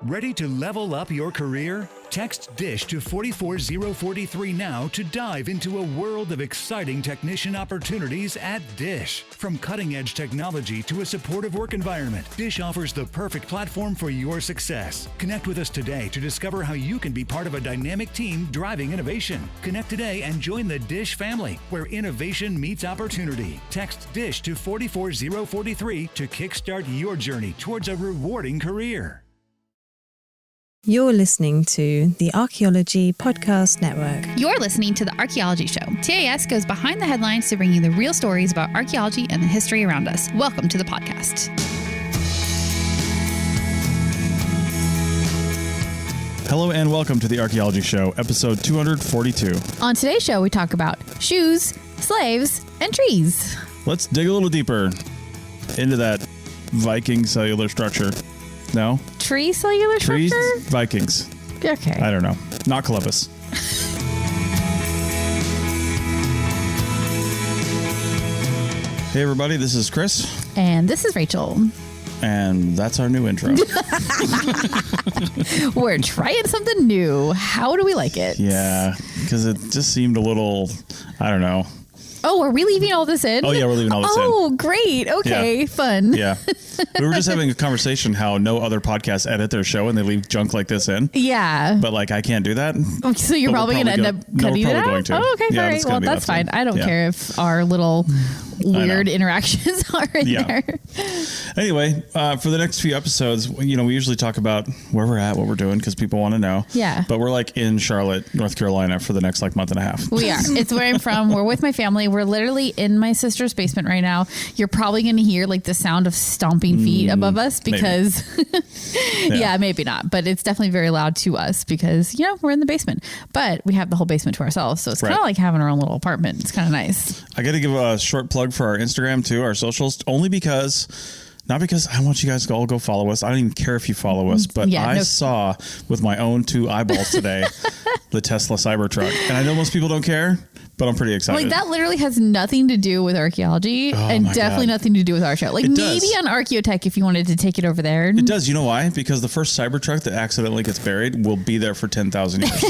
Ready to level up your career? Text DISH to 44043 now to dive into a world of exciting technician opportunities at DISH. From cutting-edge technology to a supportive work environment, DISH offers the perfect platform for your success. Connect with us today to discover how you can be part of a dynamic team driving innovation. Connect today and join the DISH family, where innovation meets opportunity. Text DISH to 44043 to kickstart your journey towards a rewarding career. You're listening to the Archaeology Podcast Network. You're listening to the Archaeology Show. TAS goes behind the headlines to bring you the real stories about archaeology and the history around us. Welcome to the podcast. Hello and welcome to the Archaeology Show, episode 242. On today's show, we talk about shoes, slaves, and trees. Let's dig a little deeper into that Viking cellular structure. No? Tree cellular Trees, structure? Vikings. Okay. I don't know. Not Columbus. Hey everybody, this is Chris. And this is Rachel. And that's our new intro. We're trying something new. How do we like it? Yeah, because it just seemed a little, I don't know. Oh, are we leaving all this in? Oh, yeah, we're leaving all this in. Oh, great. Okay, fun. Yeah. We were just having a conversation how no other podcasts edit their show and they leave junk like this in. Yeah. But like, I can't do that. So you're probably going to end up cutting it out? Going to. Oh, okay. Yeah, all right. Well, that's fine. I don't yeah. care if our little weird interactions are in there. Anyway, for the next few episodes, we usually talk about where we're at, what we're doing, because people want to know. Yeah. But we're like in Charlotte, North Carolina for the next like month and a half. We are. It's where I'm from. We're with my family. We're literally in my sister's basement right now. You're probably going to hear like the sound of stomping feet above us because maybe not, but it's definitely very loud to us because, we're in the basement, but we have the whole basement to ourselves. So it's kind of like having our own little apartment. It's kind of nice. I got to give a short plug for our Instagram too, our socials, only because... Not because I want you guys to all go follow us. I don't even care if you follow us, but I saw with my own two eyeballs today the Tesla Cybertruck. And I know most people don't care, but I'm pretty excited. Like that literally has nothing to do with archaeology and definitely nothing to do with our show. Like maybe on Archaeotech if you wanted to take it over there. It does. You know why? Because the first Cybertruck that accidentally gets buried will be there for 10,000 years.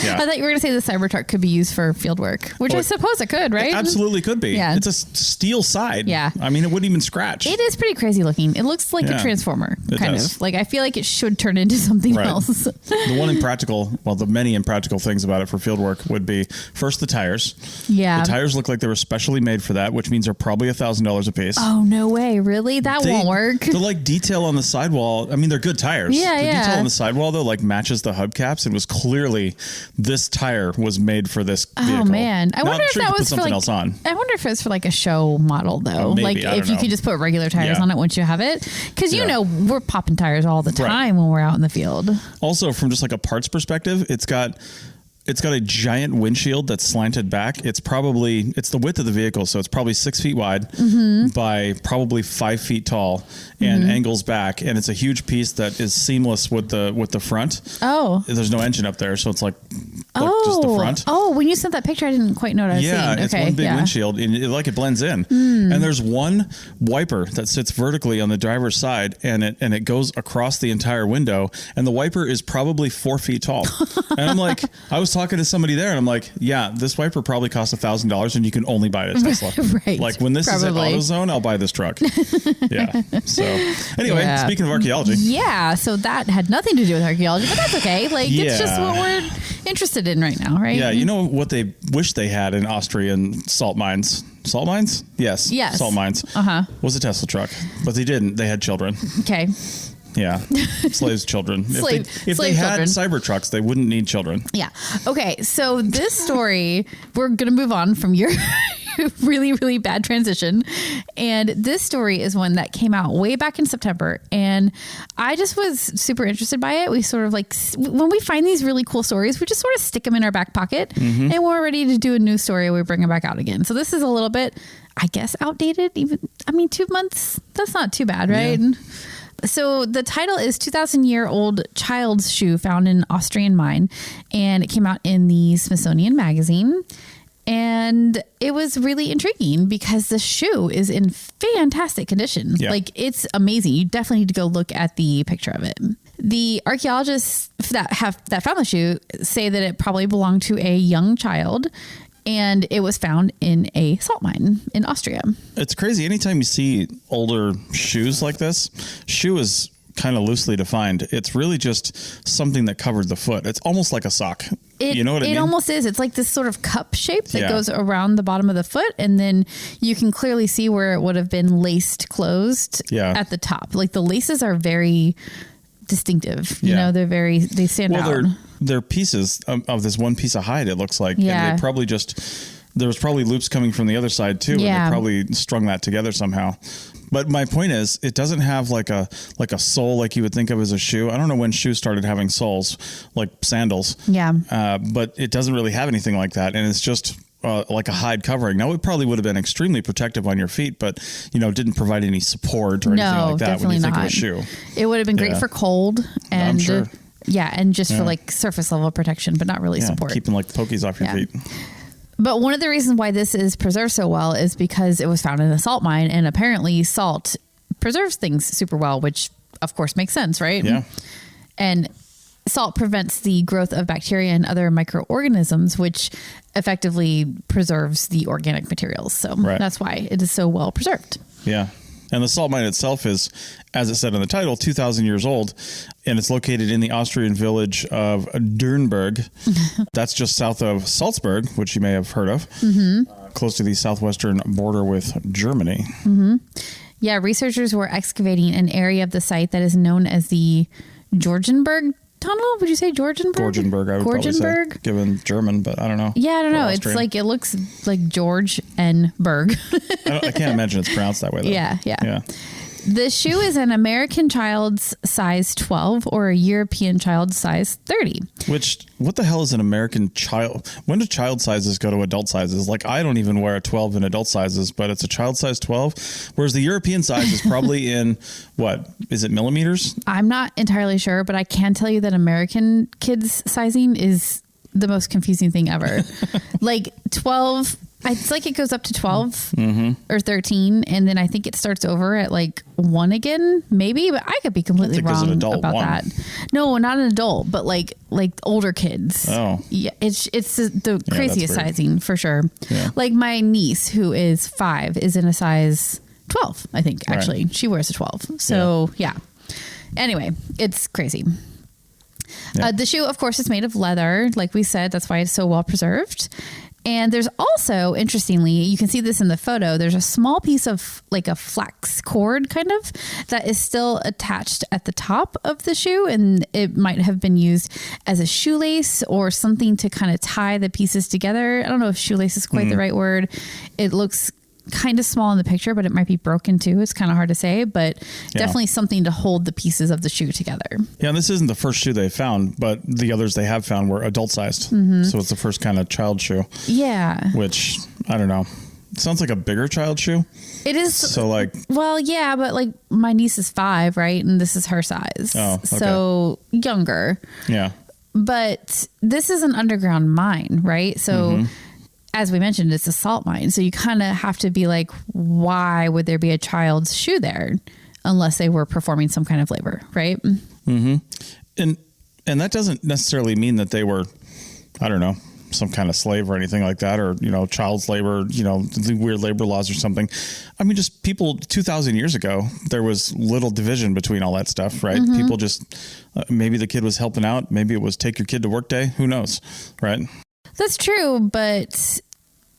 Yeah. I thought you were going to say the Cybertruck could be used for field work, which I suppose it could, right? It absolutely could be. Yeah. It's a steel side. Yeah. I mean, it wouldn't even scratch. It is pretty crazy looking. It looks like a transformer, kind of. Like I feel like it should turn into something else. The one the many impractical things about it for field work would be first the tires. Yeah. The tires look like they were specially made for that, which means they're probably $1,000 a piece. Oh, no way. Really? That won't work. The like detail on the sidewall. I mean, they're good tires. Yeah, the detail on the sidewall though, like matches the hubcaps. It was clearly this tire was made for this vehicle. Oh man. I wonder if that was for something like, else on. I wonder if it's for like a show model though. Maybe, like if you could just put regular tires on it once you have it. Cause we're popping tires all the time when we're out in the field. Also from just like a parts perspective, it's got a giant windshield that's slanted back. It's the width of the vehicle. So it's probably 6 feet wide by probably 5 feet tall and angles back. And it's a huge piece that is seamless with the front. Oh, there's no engine up there. So it's like just the front. Oh, when you sent that picture, I didn't quite know what I was seeing. Yeah, it's one big windshield and it blends in. And there's one wiper that sits vertically on the driver's side and it goes across the entire window. And the wiper is probably 4 feet tall. And I'm like, I was talking to somebody there and I'm like, yeah, this wiper probably costs $1,000 and you can only buy it at Tesla. Right. Like when this is at AutoZone, I'll buy this truck. Yeah. So anyway, speaking of archaeology. Yeah. So that had nothing to do with archaeology, but that's okay. Like it's just what we're interested in right now, right? Yeah. You know what they wish they had in Austrian salt mines? Salt mines? Yes. Salt mines. Was a Tesla truck, but they didn't. They had children. Okay. Yeah. Slaves' children. If they had Cybertrucks, they wouldn't need children. Yeah. Okay. So this story, we're going to move on from your really, really bad transition. And this story is one that came out way back in September. And I just was super interested by it. We sort of like, when we find these really cool stories, we just sort of stick them in our back pocket. And when we're ready to do a new story, we bring them back out again. So this is a little bit, I guess, outdated. 2 months, that's not too bad, right? Yeah. So the title is 2,000-year-old child's shoe found in Austrian mine, and it came out in the Smithsonian Magazine. And it was really intriguing because the shoe is in fantastic condition. Yeah. Like, it's amazing. You definitely need to go look at the picture of it. The archaeologists that found the shoe say that it probably belonged to a young child, and it was found in a salt mine in Austria. It's crazy. Anytime you see older shoes like this, shoe is kind of loosely defined. It's really just something that covered the foot. It's almost like a sock. You know what I mean? It almost is. It's like this sort of cup shape that goes around the bottom of the foot. And then you can clearly see where it would have been laced closed at the top. Like the laces are very distinctive. You know, they stand out. They're pieces of this one piece of hide, it looks like. Yeah. And they probably there was probably loops coming from the other side too. Yeah. And they probably strung that together somehow. But my point is, it doesn't have like a sole like you would think of as a shoe. I don't know when shoes started having soles, like sandals. Yeah. But it doesn't really have anything like that. And it's just like a hide covering. Now, it probably would have been extremely protective on your feet, but, didn't provide any support or anything like that when you think of a shoe. It would have been great for cold. And I'm sure. Yeah, and just for like surface level protection, but not really support. Keeping like pokies off your feet. But one of the reasons why this is preserved so well is because it was found in a salt mine, and apparently salt preserves things super well, which of course makes sense, right? Yeah. And salt prevents the growth of bacteria and other microorganisms, which effectively preserves the organic materials. So that's why it is so well preserved. Yeah. And the salt mine itself is, as it said in the title, 2,000 years old, and it's located in the Austrian village of Dürnberg. That's just south of Salzburg, which you may have heard of, close to the southwestern border with Germany. Yeah, researchers were excavating an area of the site that is known as the Georgenberg Tunnel. Would you say Georgenberg? Georgenberg, I would probably say, given German, but I don't know. Yeah, I don't know. It's like, it looks like George and Berg. I can't imagine it's pronounced that way, though. Yeah. The shoe is an American child's size 12 or a European child's size 30. What the hell is an American child? When do child sizes go to adult sizes? Like, I don't even wear a 12 in adult sizes, but it's a child size 12. Whereas the European size is probably in, what, is it millimeters? I'm not entirely sure, but I can tell you that American kids sizing is the most confusing thing ever. Like 12, it's like it goes up to 12 or 13. And then I think it starts over at like 1 again, maybe, but I could be completely wrong about that. No, not an adult, but like older kids. Oh, yeah. It's the craziest sizing for sure. Yeah. Like my niece, who is 5, is in a size 12, I think, actually. Right. She wears a 12. So yeah. Anyway, it's crazy. Yeah. The shoe, of course, is made of leather. Like we said, that's why it's so well preserved. And there's also, interestingly, you can see this in the photo, there's a small piece of like a flax cord kind of that is still attached at the top of the shoe. And it might have been used as a shoelace or something to kind of tie the pieces together. I don't know if shoelace is quite the right word. It looks kind of small in the picture, but it might be broken too. It's kind of hard to say, but definitely something to hold the pieces of the shoe together. Yeah, and this isn't the first shoe they found, but the others they have found were adult sized. So it's the first kind of child shoe. Yeah. Which, I don't know. It sounds like a bigger child shoe. It is. So like, well, yeah, but like my niece is 5, right? And this is her size. Oh, okay. So younger. Yeah. But this is an underground mine, right? So as we mentioned, it's a salt mine. So you kind of have to be like, why would there be a child's shoe there unless they were performing some kind of labor, right? And that doesn't necessarily mean that they were, I don't know, some kind of slave or anything like that, or, child's labor, the weird labor laws or something. I mean, just people 2,000 years ago, there was little division between all that stuff, right? People just, maybe the kid was helping out. Maybe it was take your kid to work day. Who knows? Right. That's true, but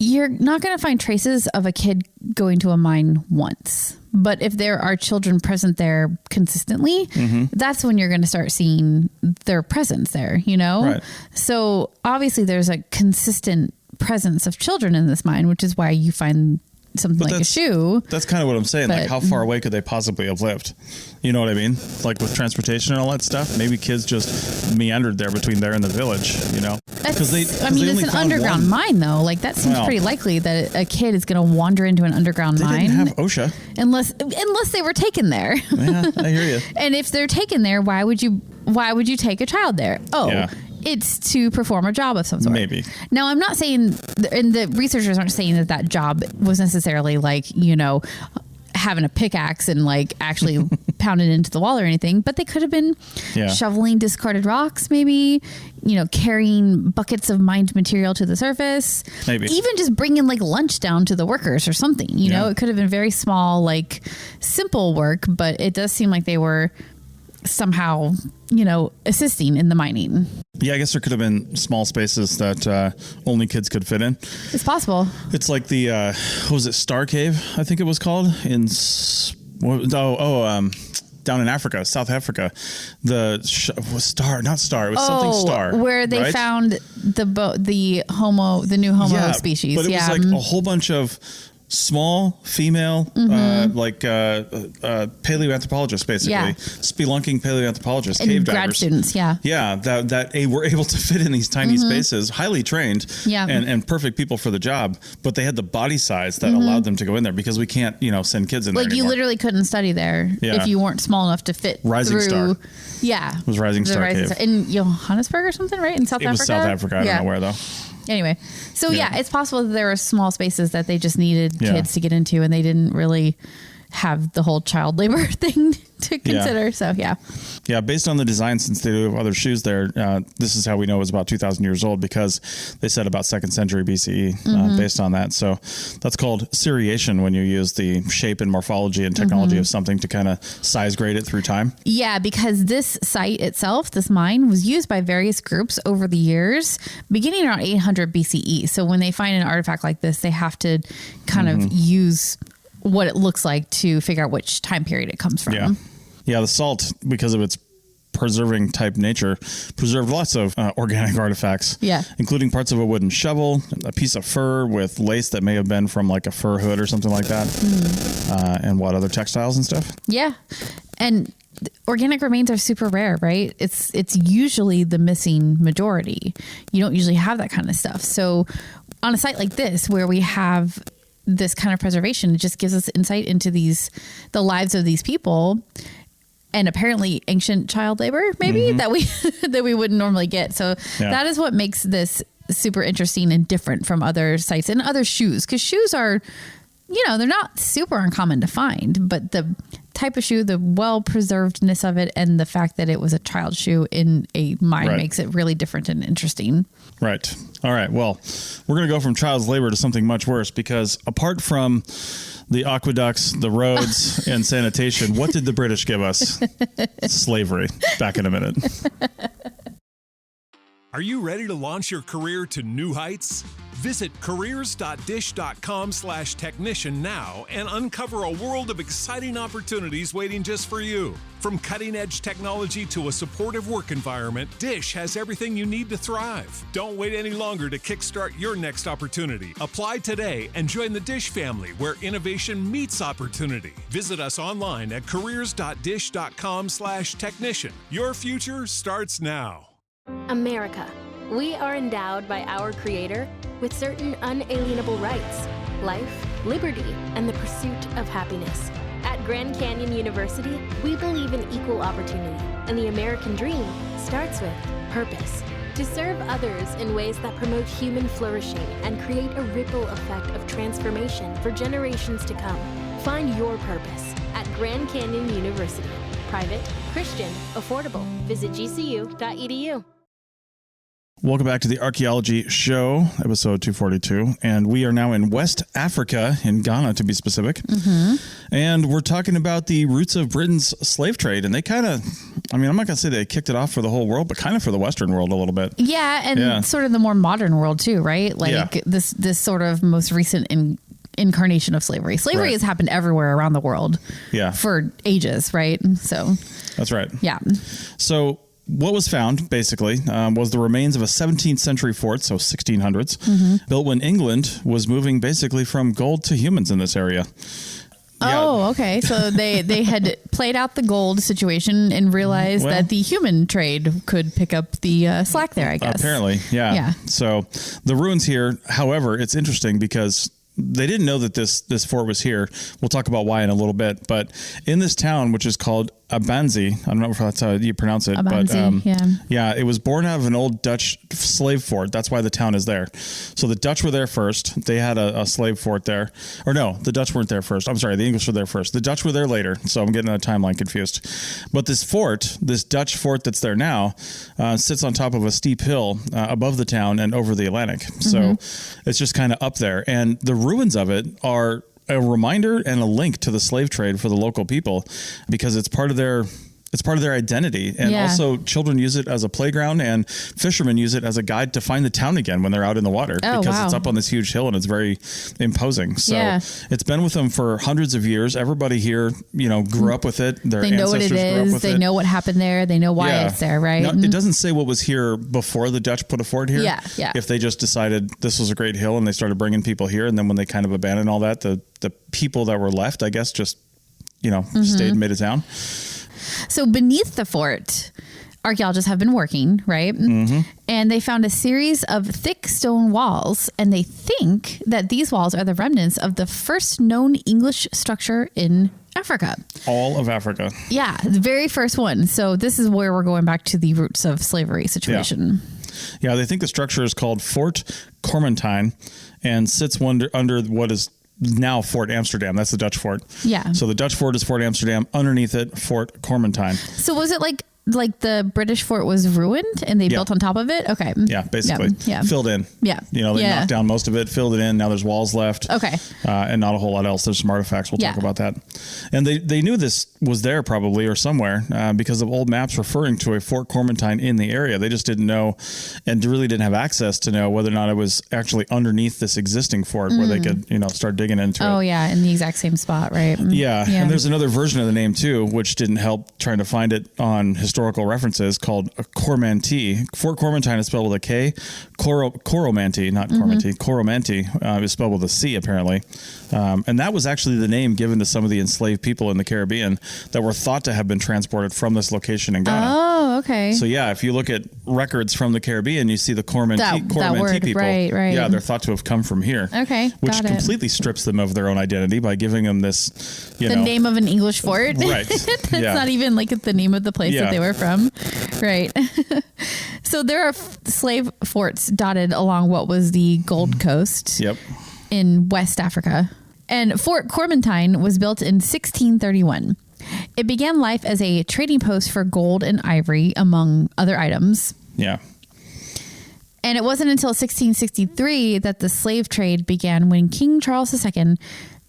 you're not going to find traces of a kid going to a mine once. But if there are children present there consistently, that's when you're going to start seeing their presence there, Right. So obviously there's a consistent presence of children in this mine, which is why you find something like a shoe. That's kind of what I'm saying. Like, how far away could they possibly have lived? You know what I mean? Like with transportation and all that stuff, maybe kids just meandered there between there and the village, Because it's an underground mine, though. Like, that seems pretty likely that a kid is going to wander into an underground mine. They didn't have OSHA. Unless they were taken there. Yeah, I hear you. And if they're taken there, why would you take a child there? Oh, yeah. It's to perform a job of some sort. Maybe. Now, I'm not saying, and the researchers aren't saying that job was necessarily like, having a pickaxe and like actually pound it into the wall or anything, but they could have been shoveling discarded rocks, maybe, carrying buckets of mined material to the surface, maybe even just bringing like lunch down to the workers or something. It could have been very small, like simple work, but it does seem like they were somehow, assisting in the mining. Yeah, I guess there could have been small spaces that only kids could fit in. It's possible. It's like the, what was it, Star Cave, I think it was called, down in Africa, South Africa. The not Star, it was something Star. Where they found the new Homo species. But it was like a whole bunch of small female, paleoanthropologists, basically spelunking paleoanthropologists, and cave grad divers, students, that were able to fit in these tiny spaces, highly trained, and perfect people for the job, but they had the body size that allowed them to go in there, because we can't, send kids in there. Like you literally couldn't study there if you weren't small enough to fit. Rising through. Star. Yeah, it was Rising Star Cave in Johannesburg or something, right? In South Africa. It was South Africa. I don't know where though. Anyway, so it's possible that there were small spaces that they just needed kids to get into, and they didn't really have the whole child labor thing to consider. So, based on the design, since they do have other shoes there, this is how we know it was about 2,000 years old, because they said about 2nd century BCE based on that. So that's called seriation, when you use the shape and morphology and technology of something to kind of size grade it through time. Yeah, because this site itself, this mine, was used by various groups over the years, beginning around 800 BCE. So when they find an artifact like this, they have to kind of use what it looks like to figure out which time period it comes from. Yeah, the salt, because of its preserving type nature, preserved lots of organic artifacts, including parts of a wooden shovel, a piece of fur with lace that may have been from like a fur hood or something like that, and other textiles and stuff. Yeah, and organic remains are super rare, right? It's usually the missing majority. You don't usually have that kind of stuff. So on a site like this, where we have this kind of preservation, it just gives us insight into the lives of these people, and apparently ancient child labor, maybe that we wouldn't normally get. So that is what makes this super interesting and different from other sites and other shoes, because shoes are, they're not super uncommon to find, but the type of shoe, the well-preservedness of it, and the fact that it was a child shoe in a mine makes it really different and interesting. Right. All right. Well, we're going to go from child labor to something much worse, because apart from the aqueducts, the roads, and sanitation, what did the British give us? Slavery. Back in a minute. Are you ready to launch your career to new heights? Visit careers.dish.com/technician now and uncover a world of exciting opportunities waiting just for you. From cutting-edge technology to a supportive work environment, Dish has everything you need to thrive. Don't wait any longer to kickstart your next opportunity. Apply today and join the Dish family, where innovation meets opportunity. Visit us online at careers.dish.com/technician. Your future starts now. America. We are endowed by our Creator with certain unalienable rights: life, liberty, and the pursuit of happiness. At Grand Canyon University, we believe in equal opportunity, and the American dream starts with purpose. To serve others in ways that promote human flourishing and create a ripple effect of transformation for generations to come. Find your purpose at Grand Canyon University. Private, Christian, affordable. Visit gcu.edu. Welcome back to the Archaeology Show, episode 242. And we are now in West Africa, in Ghana to be specific. And we're talking about the roots of Britain's slave trade. And they kind of, I'm not going to say they kicked it off for the whole world, but kind of for the Western world a little bit. Yeah, and sort of the more modern world too, right? Like this sort of most recent incarnation of slavery. Slavery has happened everywhere around the world for ages, right? So that's right. Yeah. So what was found, basically, was the remains of a 17th century fort, so 1600s, built when England was moving basically from gold to humans in this area. Oh, okay. So they had played out the gold situation and realized that the human trade could pick up the slack there, I guess. Apparently, yeah. So the ruins here, however, it's interesting because they didn't know that this fort was here. We'll talk about why in a little bit. But in this town, which is called Abanzi. I don't know if that's how you pronounce it, Abanzi, but yeah, it was born out of an old Dutch slave fort. That's why the town is there. So the Dutch were there first. They had a slave fort there. Or no, the Dutch weren't there first. I'm sorry, the English were there first. The Dutch were there later, so I'm getting the timeline confused. But this fort, this Dutch fort that's there now, sits on top of a steep hill above the town and over the Atlantic. So it's just kind of up there. And the ruins of it are a reminder and a link to the slave trade for the local people, because it's part of their identity. And also children use it as a playground, and fishermen use it as a guide to find the town again when they're out in the water, because it's up on this huge hill and it's very imposing. So it's been with them for hundreds of years. Everybody here, grew up with it. Their they know what it is. They know what happened there. They know why it's there, right? No, it doesn't say what was here before the Dutch put a fort here. Yeah. If they just decided this was a great hill and they started bringing people here, and then when they kind of abandoned all that, the people that were left, I guess, just, stayed and made a town. So beneath the fort, archaeologists have been working, right? And they found a series of thick stone walls, and they think that these walls are the remnants of the first known English structure in Africa. All of Africa. Yeah, the very first one. So this is where we're going back to the roots of slavery situation. Yeah, they think the structure is called Fort Cormentine and sits under what is now Fort Amsterdam. That's the Dutch fort. Yeah. So the Dutch fort is Fort Amsterdam. Underneath it, Fort Cormentine. So was it like the British fort was ruined and they built on top of it? Okay. Yeah, basically. Yeah. Filled in. Yeah. They knocked down most of it, filled it in. Now there's walls left. Okay. And not a whole lot else. There's some artifacts. We'll talk about that. And they knew this was there probably or somewhere because of old maps referring to a Fort Cormentine in the area. They just didn't know and really didn't have access to know whether or not it was actually underneath this existing fort where they could, start digging into it. Oh, yeah. In the exact same spot, right? Yeah. And there's another version of the name too, which didn't help trying to find it on historical references, called Cormanti. Fort Cormentine is spelled with a K. Coromanti, not Cormanti. Coromanti is spelled with a C, apparently. And that was actually the name given to some of the enslaved people in the Caribbean that were thought to have been transported from this location in Ghana. Oh, okay. So yeah, if you look at records from the Caribbean, you see the Cormanti people. Right. Yeah, they're thought to have come from here. Okay, which completely strips them of their own identity by giving them this, the name of an English fort. Right. That's not even like the name of the place that they were from. Right. So there are slave forts dotted along what was the Gold Coast in West Africa. And Fort Cormentine was built in 1631. It began life as a trading post for gold and ivory, among other items. Yeah. And it wasn't until 1663 that the slave trade began, when King Charles II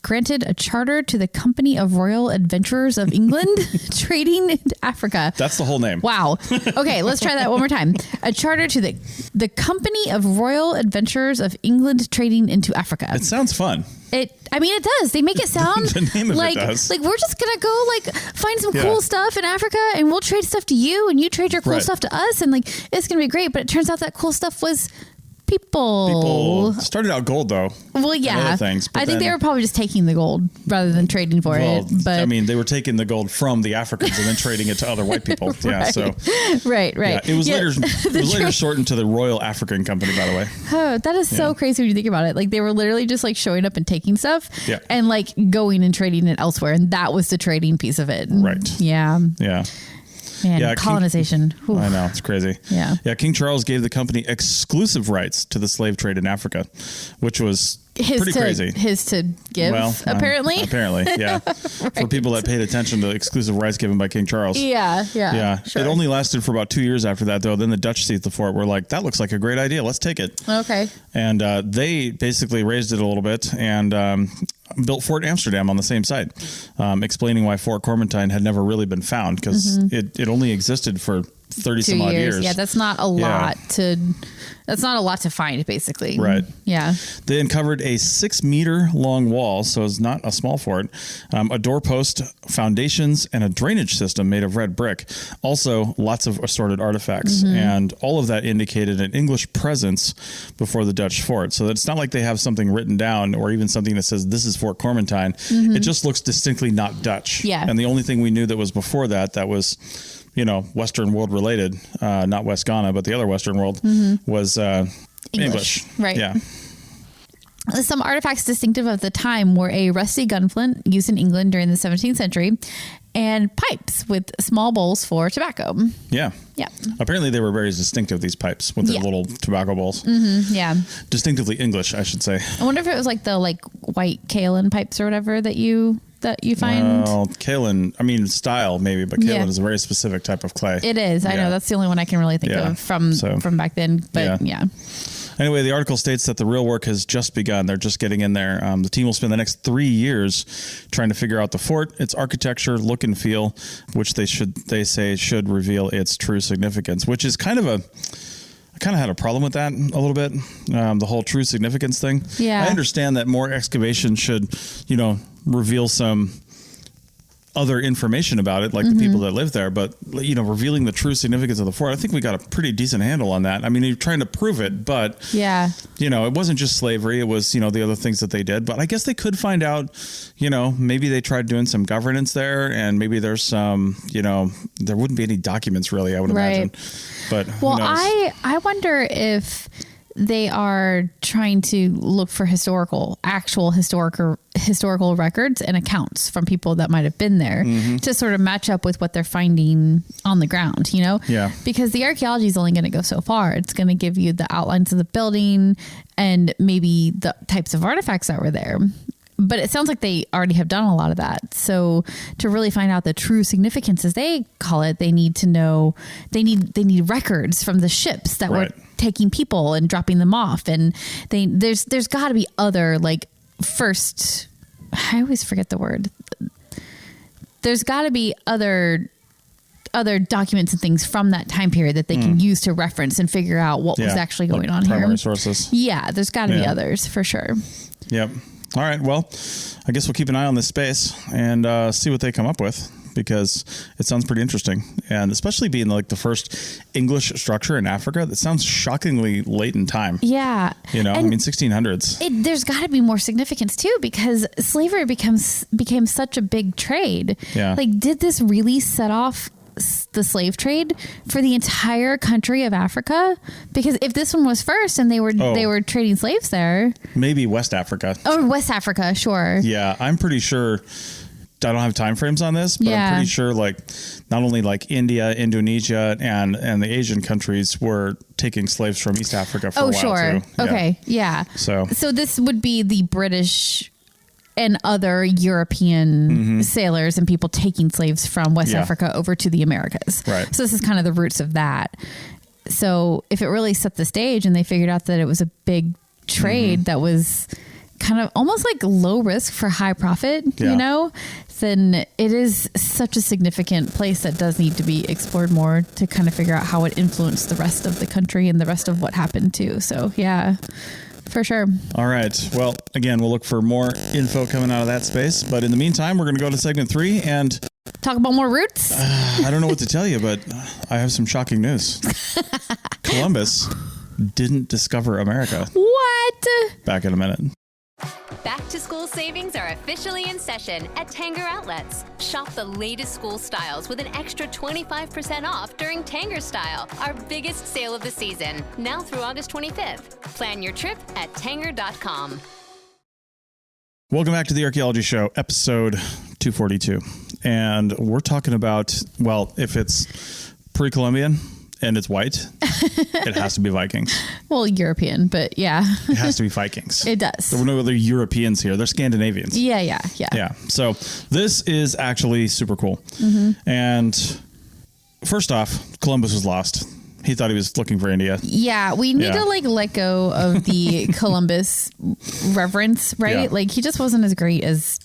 granted a charter to the Company of Royal Adventurers of England trading into Africa. That's the whole name. Wow. Okay, let's try that one more time. A charter to the Company of Royal Adventurers of England trading into Africa. It sounds fun. It does. They make it sound the name of like it does. we're just gonna go find some cool stuff in Africa, and we'll trade stuff to you, and you trade your cool stuff to us, and it's gonna be great. But it turns out that cool stuff was people started out gold though. Well, yeah. Other things, I think they were probably just taking the gold rather than trading for it. But I mean, they were taking the gold from the Africans and then trading it to other white people. Yeah. So right. Yeah, it was later shortened to the Royal African Company, by the way. Oh, that is so crazy when you think about it. Like, they were literally just showing up and taking stuff and going and trading it elsewhere. And that was the trading piece of it. Right. Yeah. Yeah. Man, colonization. I know, it's crazy. Yeah. Yeah. King Charles gave the company exclusive rights to the slave trade in Africa, which was pretty crazy. His to give, apparently. Apparently, yeah. For people that paid attention to exclusive rights given by King Charles. Yeah. Sure. It only lasted for about 2 years after that, though. Then the Dutch seized the fort. Were like, that looks like a great idea. Let's take it. Okay. And they basically raised it a little bit and built Fort Amsterdam on the same site, explaining why Fort Cormentine had never really been found, because it only existed for 30 some odd years. Yeah, that's not a lot to find, basically. Right. Yeah. They uncovered a 6-meter long wall, so it's not a small fort, a doorpost, foundations, and a drainage system made of red brick. Also, lots of assorted artifacts. And all of that indicated an English presence before the Dutch fort. So it's not like they have something written down or even something that says this is Fort Cormentine. It just looks distinctly not Dutch. Yeah. And the only thing we knew that was before that was, Western world related, not West Ghana, but the other Western world was English. Right. Yeah. Some artifacts distinctive of the time were a rusty gunflint used in England during the 17th century and pipes with small bowls for tobacco. Yeah. Yeah. Apparently they were very distinctive, these pipes with their little tobacco bowls. Mm-hmm, yeah. Distinctively English, I should say. I wonder if it was like the white kaolin pipes or whatever that you find. Well, kaolin, I mean, style maybe, but kaolin is a very specific type of clay. It is. I know. That's the only one I can really think of from back then. But yeah. Anyway, the article states that the real work has just begun. They're just getting in there. The team will spend the next 3 years trying to figure out the fort, its architecture, look and feel, which they say should reveal its true significance, which is I kind of had a problem with that a little bit. The whole true significance thing. Yeah. I understand that more excavation should, reveal some other information about it, like the people that live there, but revealing the true significance of the fort, I think we got a pretty decent handle on that. I mean, you're trying to prove it, but it wasn't just slavery. It was, the other things that they did, but I guess they could find out, maybe they tried doing some governance there, and maybe there's some, there wouldn't be any documents really, I would imagine, but who knows? I wonder if they are trying to look for actual historical records and accounts from people that might have been there to sort of match up with what they're finding on the ground, Yeah. Because the archaeology is only going to go so far. It's going to give you the outlines of the building and maybe the types of artifacts that were there. But it sounds like they already have done a lot of that. So to really find out the true significance, as they call it, they need to know, they need records from the ships that were taking people and dropping them off. And there's got to be other, I always forget the word. There's got to be other documents and things from that time period that they can use to reference and figure out what was actually going on primary here. Sources. Yeah, there's got to be others for sure. Yep. All right. Well, I guess we'll keep an eye on this space and see what they come up with, because it sounds pretty interesting. And especially being the first English structure in Africa, that sounds shockingly late in time. Yeah. 1600s. There's got to be more significance too, because slavery became such a big trade. Yeah. Did this really set off the slave trade for the entire country of Africa? Because if this one was first and they were trading slaves there, maybe West Africa. Oh, West Africa, sure. Yeah, I'm pretty sure. I don't have time frames on this, but I'm pretty sure not only India, Indonesia, and the Asian countries were taking slaves from East Africa for a while too. Okay, yeah. So this would be the British and other European sailors and people taking slaves from West Africa over to the Americas. Right. So this is kind of the roots of that. So if it really set the stage and they figured out that it was a big trade that was kind of almost low risk for high profit, then it is such a significant place that does need to be explored more to kind of figure out how it influenced the rest of the country and the rest of what happened too. So yeah. For sure. All right. Well, again, we'll look for more info coming out of that space. But in the meantime, we're going to go to segment 3 and talk about more roots. I don't know what to tell you, but I have some shocking news. Columbus didn't discover America. What? Back in a minute. Back to school savings are officially in session at Tanger Outlets. Shop the latest school styles with an extra 25% off during Tanger Style, our biggest sale of the season, now through August 25th. Plan your trip at tanger.com. Welcome back to the Archaeology Show, episode 242. And we're talking about, if it's pre-Columbian and it's white, it has to be Vikings. Well, European, but yeah. It has to be Vikings. It does. There were no other Europeans here. They're Scandinavians. Yeah. So this is actually super cool. And first off, Columbus was lost. He thought he was looking for India. Yeah, we need to let go of the Columbus reverence, right? Yeah. He just wasn't as great as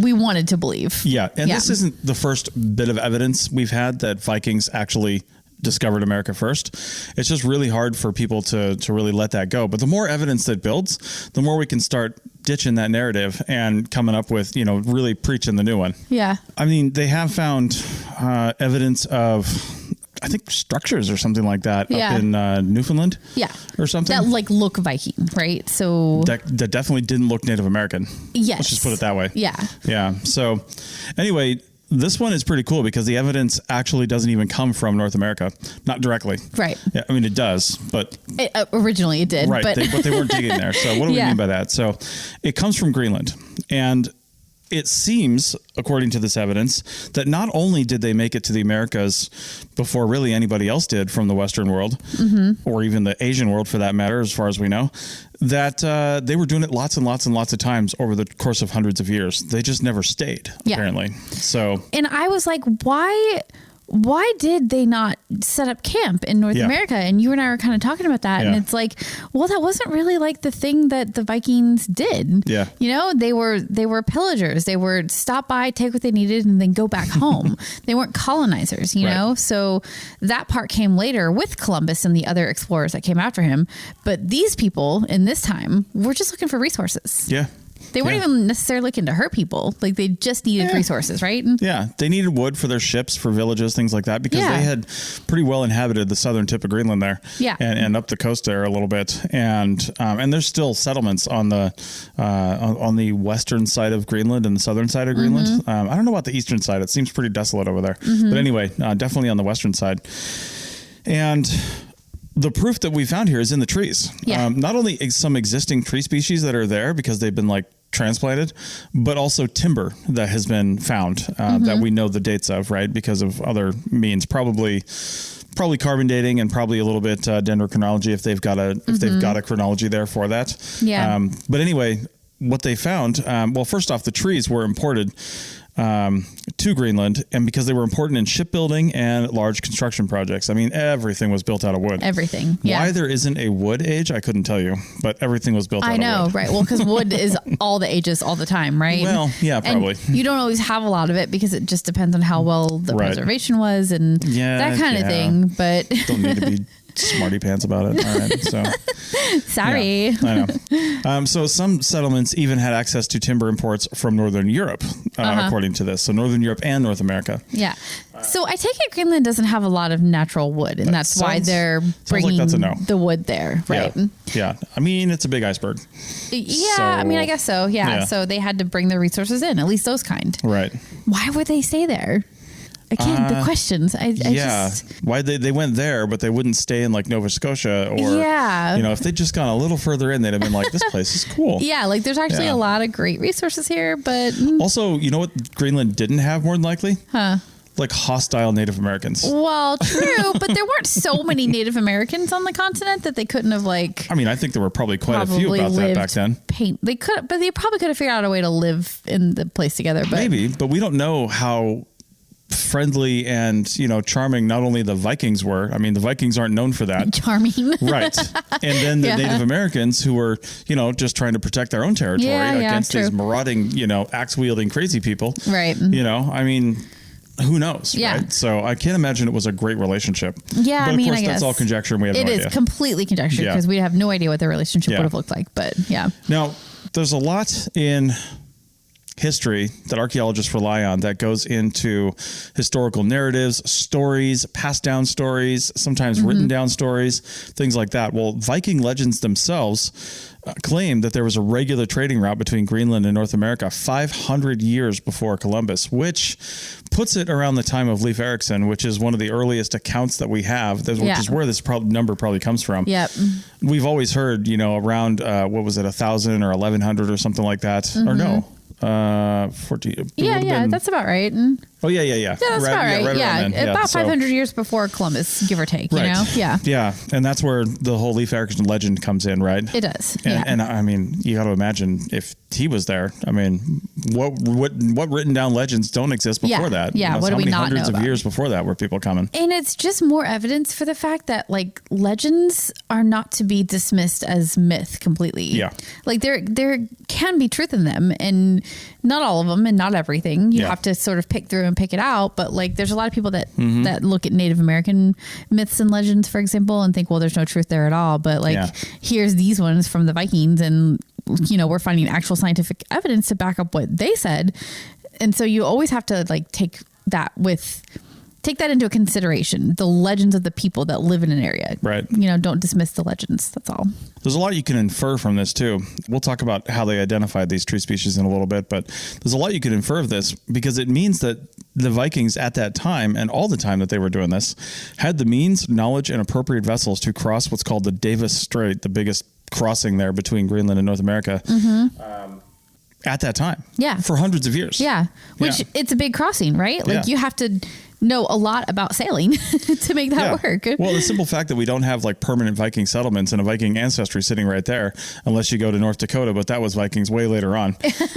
we wanted to believe. Yeah, and this isn't the first bit of evidence we've had that Vikings actually discovered America first. It's just really hard for people to really let that go. But the more evidence that builds, the more we can start ditching that narrative and coming up with, really preaching the new one. Yeah. I mean, they have found evidence of, I think, structures or something like that up in Newfoundland. Yeah. Or something. That look Viking, right? So that definitely didn't look Native American. Yes. Let's just put it that way. Yeah. Yeah. So anyway, this one is pretty cool because the evidence actually doesn't even come from North America, not directly. Right. Yeah, I mean, it does, but originally it did. Right. But they weren't digging there. So what do we mean by that? So it comes from Greenland, and it seems, according to this evidence, that not only did they make it to the Americas before really anybody else did from the Western world, or even the Asian world for that matter, as far as we know, that they were doing it lots and lots and lots of times over the course of hundreds of years. They just never stayed, apparently. So, and I was like, why did they not set up camp in North America? And you and I were kind of talking about that. And it's like, well, that wasn't really like the thing that the Vikings did. Yeah. You know, they were pillagers. They were stop by, take what they needed, and then go back home. They weren't colonizers, you know? So that part came later with Columbus and the other explorers that came after him. But these people in this time were just looking for resources. Yeah. They weren't even necessarily looking to hurt people. Like they just needed resources, right? Yeah. They needed wood for their ships, for villages, things like that, because they had pretty well inhabited the southern tip of Greenland there. Yeah. And up the coast there a little bit. And there's still settlements on the western side of Greenland and the southern side of Greenland. I don't know about the eastern side. It seems pretty desolate over there. But anyway, definitely on the western side. And the proof that we found here is in the trees. Not only some existing tree species that are there because they've been like transplanted, but also timber that has been found that we know the dates of, right? Because of other means, probably carbon dating and probably a little bit dendrochronology if they've got a chronology there for that. Yeah. But anyway, what they found, well, first off, the trees were imported to Greenland, and because they were important in shipbuilding and large construction projects. I mean, everything was built out of wood. Everything. Yeah. Why there isn't a wood age, I couldn't tell you, but everything was built out of wood. I know, right? Well, because wood is all the ages all the time, right? Well, yeah, probably. And you don't always have a lot of it because it just depends on how well the preservation was and that kind of thing. But don't need to be smarty pants about it. All right. So sorry. Yeah, I know. So some settlements even had access to timber imports from Northern Europe, according to this. So Northern Europe and North America. Yeah. So I take it Greenland doesn't have a lot of natural wood, and that's why they're bringing the wood there, right? Yeah. I mean, it's a big iceberg. Yeah. So, I mean, I guess so. Yeah. So they had to bring their resources in, at least those kind. Right. Why would they stay there? Again, the questions. Why they went there, but they wouldn't stay in like Nova Scotia or, you know, if they'd just gone a little further in, they'd have been like, this place is cool. Yeah. Like there's actually a lot of great resources here, but also, you know what Greenland didn't have more than likely? Like hostile Native Americans. Well, true, but there weren't so many Native Americans on the continent that they couldn't have like. I mean, I think there were probably quite a few about that back then. They probably could have figured out a way to live in the place together. But maybe, but we don't know how friendly and, you know, charming not only the Vikings were. I mean, the Vikings aren't known for that. Charming. Right. And then the Native Americans who were, you know, just trying to protect their own territory against these marauding, you know, axe wielding crazy people. Right. You know, I mean, who knows? Yeah. Right. So I can't imagine it was a great relationship. Yeah. But of course, that's all conjecture and we have no idea. It is completely conjecture because we have no idea what their relationship would have looked like. But Now, there's a lot in history that archaeologists rely on that goes into historical narratives, stories, passed down stories, sometimes written down stories, things like that. Well, Viking legends themselves claim that there was a regular trading route between Greenland and North America 500 years before Columbus, which puts it around the time of Leif Erikson, which is one of the earliest accounts that we have, which is where this number probably comes from. Yep. We've always heard, you know, around, 1,000 or 1,100 or something like that, or no. 14. That's about right. Oh, yeah. Yeah, that's about right. About 500 years before Columbus, give or take, you know? Yeah. Yeah. And that's where the whole Leif Erikson legend comes in, right? It does. And I mean, you got to imagine if he was there, I mean, what written down legends don't exist before that? Yeah. You know, what do we not know about? Hundreds of years before that were people coming. And it's just more evidence for the fact that like legends are not to be dismissed as myth completely. Yeah. Like there can be truth in them, and not all of them and not everything. You have to sort of pick through and pick it out. But like there's a lot of people that that look at Native American myths and legends, for example, and think, well, there's no truth there at all. But like here's these ones from the Vikings, and you know, we're finding actual scientific evidence to back up what they said. And so you always have to like take that into consideration, the legends of the people that live in an area. Right. You know, don't dismiss the legends. That's all. There's a lot you can infer from this too. We'll talk about how they identified these tree species in a little bit, but there's a lot you can infer of this because it means that the Vikings at that time and all the time that they were doing this had the means, knowledge, and appropriate vessels to cross what's called the Davis Strait, the biggest crossing there between Greenland and North America. at that time. Yeah. For hundreds of years. Yeah. Which it's a big crossing, right? Like you have to know a lot about sailing to make that work. Well, the simple fact that we don't have like permanent Viking settlements and a Viking ancestry sitting right there, unless you go to North Dakota, but that was Vikings way later on.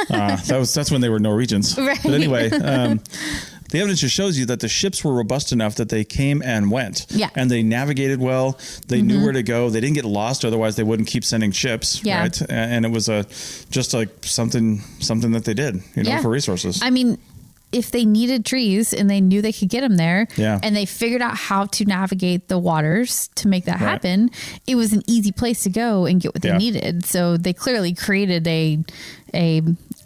That's when they were Norwegians. Right. But anyway, the evidence just shows you that the ships were robust enough that they came and went. Yeah. And they navigated well. They knew where to go. They didn't get lost. Otherwise, they wouldn't keep sending ships. Yeah. Right. And it was just like something that they did, for resources. I mean, if they needed trees and they knew they could get them there and they figured out how to navigate the waters to make that happen, it was an easy place to go and get what they needed. So they clearly created a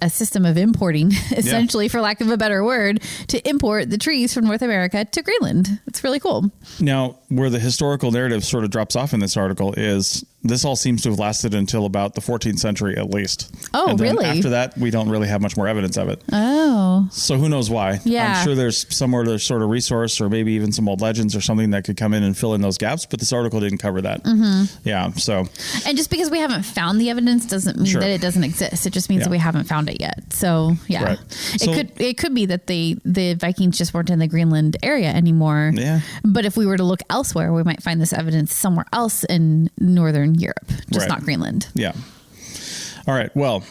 system of importing, essentially, for lack of a better word, to import the trees from North America to Greenland. It's really cool. Now, where the historical narrative sort of drops off in this article is this all seems to have lasted until about the 14th century at least. Oh, and then really? After that, we don't really have much more evidence of it. Oh. So who knows why? Yeah. I'm sure there's somewhere there's sort of resource or maybe even some old legends or something that could come in and fill in those gaps, but this article didn't cover that. Yeah, so. And just because we haven't found the evidence doesn't mean that it doesn't exist. It just means that we haven't found it yet. So, yeah. Right. So, it could be that the Vikings just weren't in the Greenland area anymore. Yeah. But if we were to look elsewhere, we might find this evidence somewhere else in Northern Europe, just not Greenland. Yeah. All right. Well,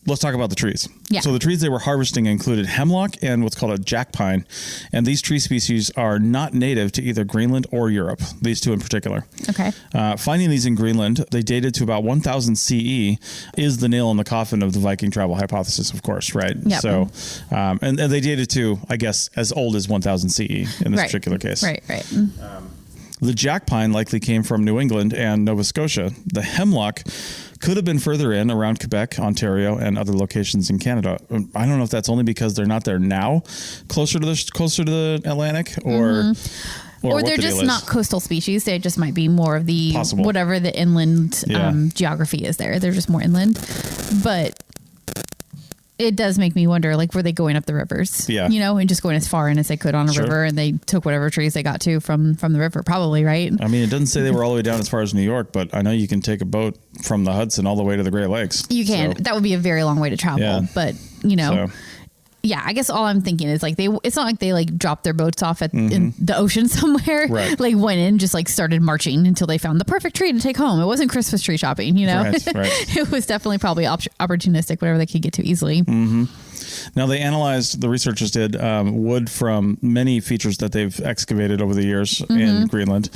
let's talk about the trees. Yeah. So the trees they were harvesting included hemlock and what's called a jack pine. And these tree species are not native to either Greenland or Europe, these two in particular. Okay. Finding these in Greenland, they dated to about 1000 CE, is the nail in the coffin of the Viking travel hypothesis, of course, right? Yep. So, and they dated to, I guess, as old as 1000 CE in this particular case. Right. The jack pine likely came from New England and Nova Scotia. The hemlock could have been further in around Quebec, Ontario, and other locations in Canada. I don't know if that's only because they're not there now, closer to the Atlantic, or they're just not coastal species. They just might be more of the whatever the inland geography is there. They're just more inland, but it does make me wonder, like, were they going up the rivers? Yeah. And just going as far in as they could on a river, and they took whatever trees they got to from the river, probably, right? I mean, it doesn't say they were all the way down as far as New York, but I know you can take a boat from the Hudson all the way to the Great Lakes. You can. So, that would be a very long way to travel, but, yeah, I guess all I'm thinking is like it's not like they like dropped their boats off in the ocean somewhere, like went in, just like started marching until they found the perfect tree to take home. It wasn't Christmas tree shopping, Right. It was definitely probably opportunistic, whatever they could get to easily. Now, the researchers did wood from many features that they've excavated over the years in Greenland.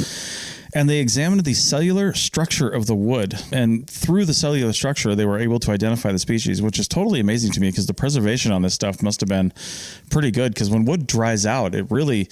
And they examined the cellular structure of the wood. And through the cellular structure, they were able to identify the species, which is totally amazing to me because the preservation on this stuff must have been pretty good. Because when wood dries out, it really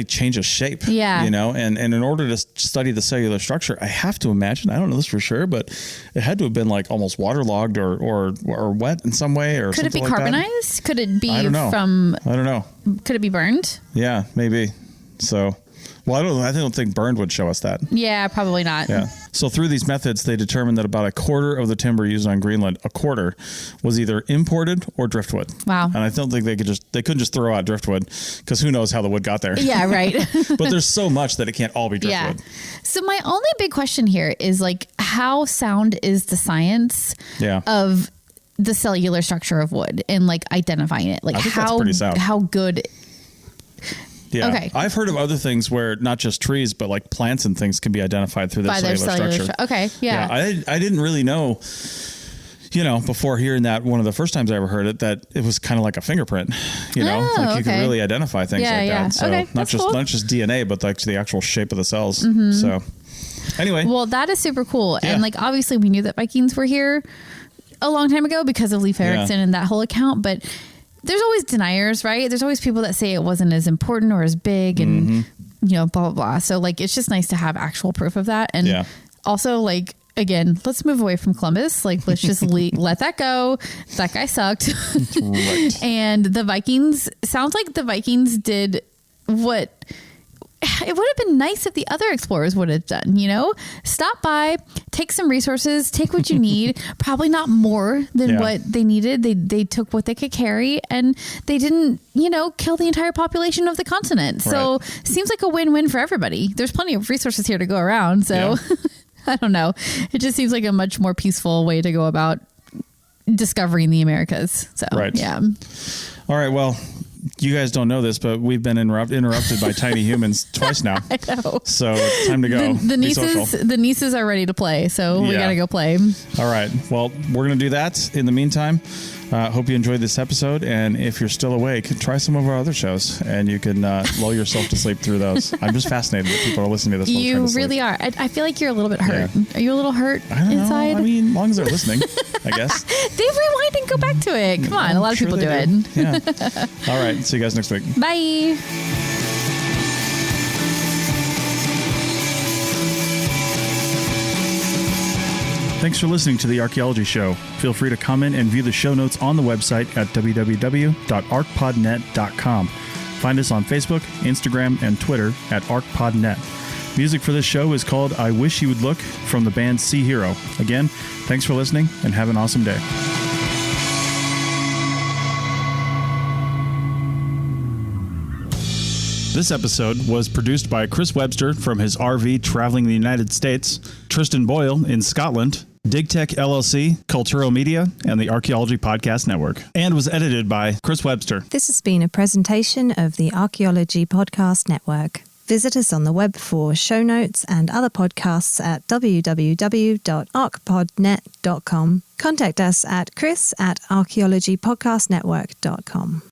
changes shape. Yeah. And in order to study the cellular structure, I have to imagine, I don't know this for sure, but it had to have been like almost waterlogged or wet in some way or something like that. Could it be carbonized? Could it be I don't know. Could it be burned? Yeah, maybe. So... Well, I don't think burned would show us that. Yeah, probably not. Yeah. So through these methods, they determined that about a quarter of the timber used on Greenland, was either imported or driftwood. Wow. And I don't think they couldn't just throw out driftwood because who knows how the wood got there. Yeah, right. But there's so much that it can't all be driftwood. Yeah. So my only big question here is like, how sound is the science of the cellular structure of wood and like identifying it? Like I think that's pretty sound. How good. Yeah. Okay. I've heard of other things where not just trees, but like plants and things can be identified through their cellular structure. Okay. Yeah. I didn't really know, before hearing that one of the first times I ever heard it, that it was kind of like a fingerprint, you could really identify things like that. So not just DNA, but like the actual shape of the cells. So anyway. Well, that is super cool. Yeah. And like, obviously we knew that Vikings were here a long time ago because of Leif Erikson and that whole account, but there's always deniers, right? There's always people that say it wasn't as important or as big and, blah, blah, blah. So like, it's just nice to have actual proof of that. And also like, again, let's move away from Columbus. Like, let's just let that go. That guy sucked. Right. And the Vikings, sounds like the Vikings did what it would have been nice if the other explorers would have done, stop by, take some resources, take what you need, probably not more than what they needed. They took what they could carry and they didn't, kill the entire population of the continent. So seems like a win-win for everybody. There's plenty of resources here to go around. So I don't know. It just seems like a much more peaceful way to go about discovering the Americas. So, Right. yeah. All right. Well, you guys don't know this, but we've been interrupted by tiny humans twice now. I know. So it's time to go. The Be social. nieces are ready to play, so we Yeah. got to go play. All right. Well, we're going to do that. In the meantime, hope you enjoyed this episode. And if you're still awake, try some of our other shows and you can lull yourself to sleep through those. I'm just fascinated that people are listening to this. You really are. I feel like you're a little bit hurt. Yeah. Are you a little hurt I don't inside? know. I mean, as long as they're listening, I guess. They rewind and go back to it. Come on. A lot of Sure people they do it. Yeah. All right. See you guys next week. Bye. Thanks for listening to The Archaeology Show. Feel free to comment and view the show notes on the website at www.arcpodnet.com. Find us on Facebook, Instagram, and Twitter at ArcPodNet. Music for this show is called I Wish You Would Look from the band Sea Hero. Again, thanks for listening and have an awesome day. This episode was produced by Chris Webster from his RV traveling the United States, Tristan Boyle in Scotland, DigTech LLC, Cultural Media, and the Archaeology Podcast Network, and was edited by Chris Webster. This has been a presentation of the Archaeology Podcast Network. Visit us on the web for show notes and other podcasts at www.arcpodnet.com. Contact us at chris@archaeologypodcastnetwork.com.